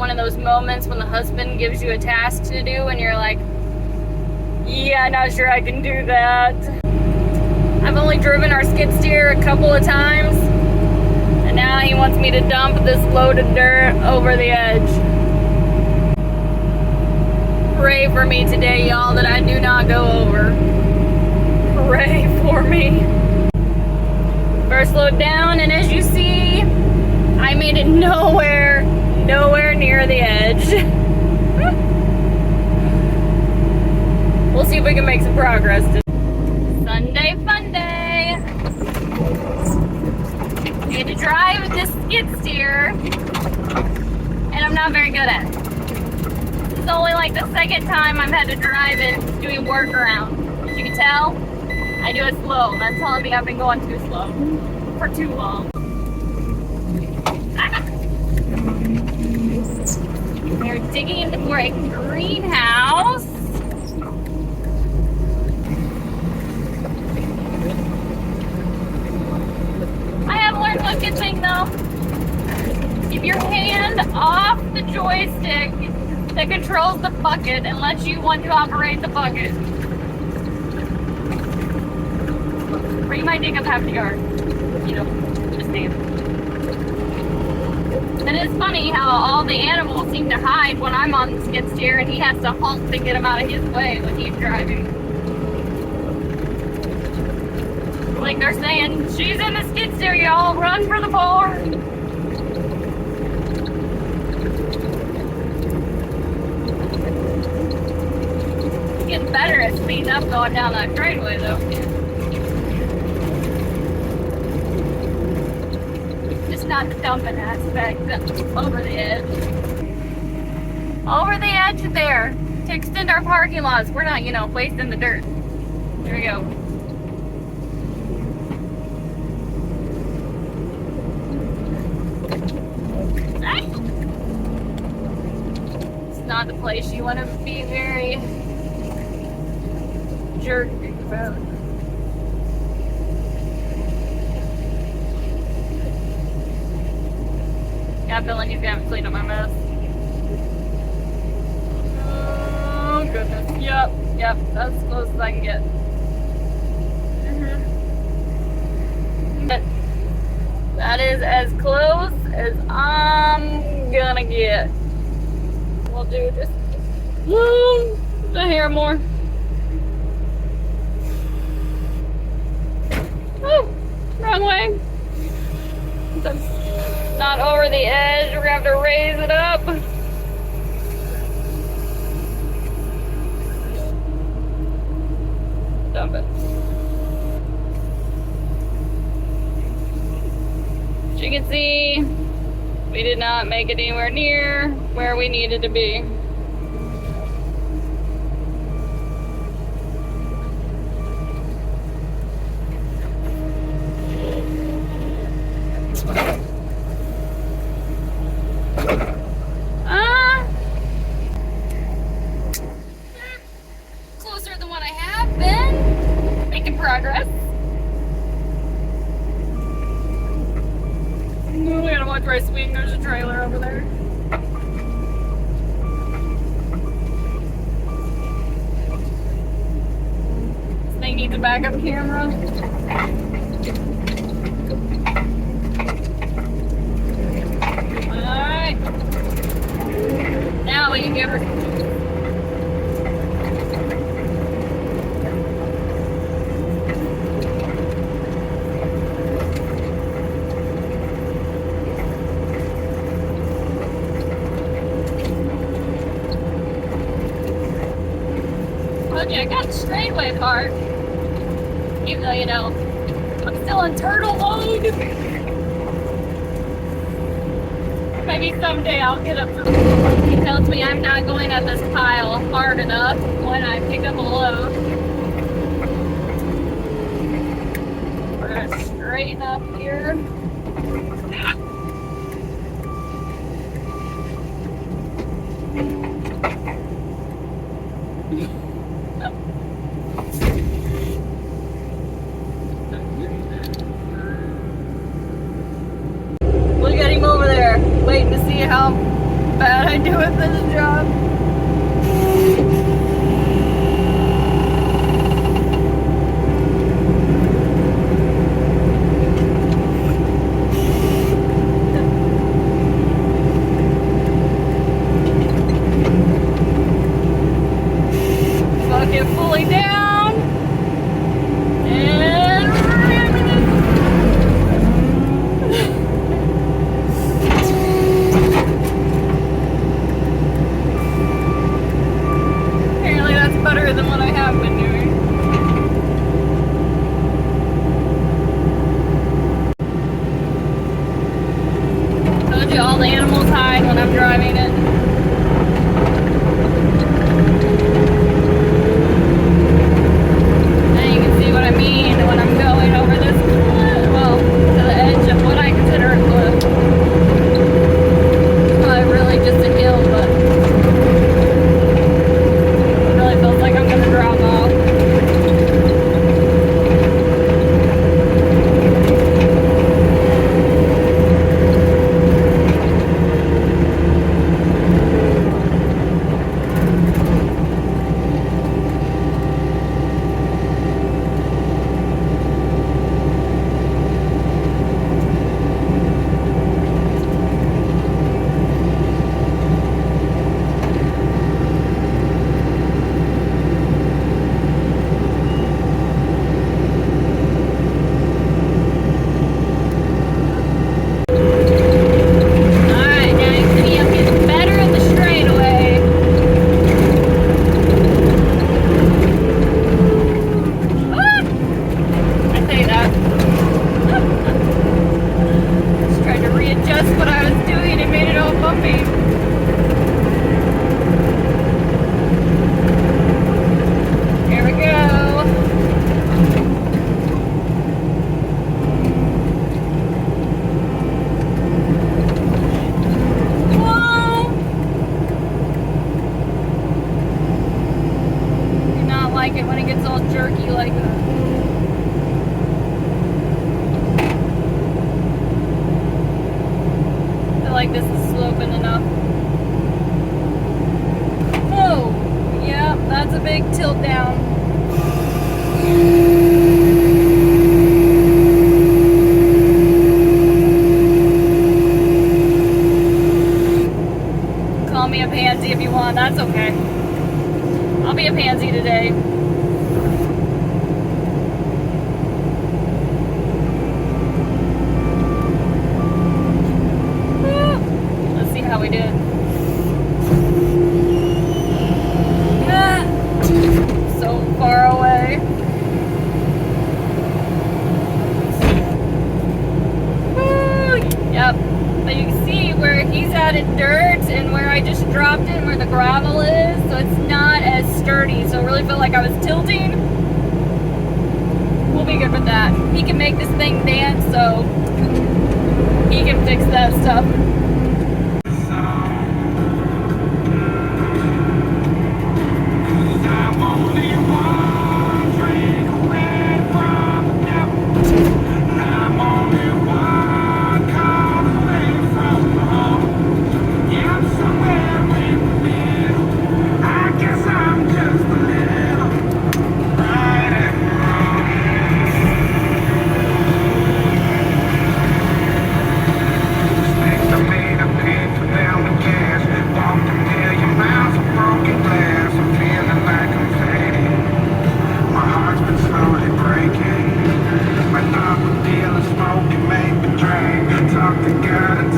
one of those moments when the husband gives you a task to do and you're like, yeah, not sure I can do that. I've only driven our skid steer a couple of times, and now he wants me to dump this load of dirt over the edge. Pray for me today, y'all, that I do not go over. Pray for me. First load down, and as you see, I made it nowhere near the edge. We'll see if we can make some progress today. Sunday fun day. I get to drive this skid steer, and I'm not very good at it. It's only like the second time I've had to drive it doing workaround. As you can tell, I do it slow. That's telling me I've been going too slow for too long. They're digging for a greenhouse. I have learned one good thing though. Keep your hand off the joystick that controls the bucket and lets you want to operate the bucket. Or you might dig up half the yard. You know, just saying. And it's funny how all the animals seem to hide when I'm on the skid steer and he has to halt to get them out of his way when he's driving. Like they're saying, she's in the skid steer, y'all, run for the bar. He's getting better at speeding up going down that straightaway though. Not the dumping aspect, over the edge. Over the edge there to extend our parking lots. We're not, wasting the dirt. There we go. It's not the place you want to be very jerky about. Yeah, I'm feeling he's gonna have to clean up my mess. Oh, goodness. Yep, that's as close as I can get. But that is as close as I'm gonna get. We'll do just a hair more. Oh, wrong way. Not over the edge, we're gonna have to raise it up. Dump it. As you can see, we did not make it anywhere near where we needed to be. Closer than what I have been. Making progress. We gotta watch where I swing. There's a trailer over there. This thing needs a backup camera. Alright. Now we can give her. I got the straightaway part. Even though, I'm still in turtle mode. Maybe someday I'll get up to He tells me I'm not going at this pile hard enough when I pick up a load. We're gonna straighten up here. Look at him over there, waiting to see how bad I I do with this job. Bucket fully down. And apparently that's better than what I have been doing. Told you all the animals hide when I'm driving it. Now you can see what I mean when I'm going over this cliff, well, to the edge of what I consider a cliff. Well, really just a hill, but it really feels like I'm gonna drop off. Alright, now you can see I'm getting better at the straightaway. Ah! I say that. Just tried to readjust what I was doing and made it all bumpy. Here we go. Whoa! Do not like it when it gets all jerky like that. I feel like this is sloping enough. Whoa! Yeah, that's a big tilt down. Call me a pansy if you want, that's okay. I'll be a pansy today. Woo. Let's see how we did. Ah, so far away. Woo. Yep. But you can see where he's added dirt and where I just dropped it, where the gravel is, so it's not as sturdy. So it really felt like I was tilting. We'll be good with that. He can make this thing dance, so he can fix that stuff. Talk to God and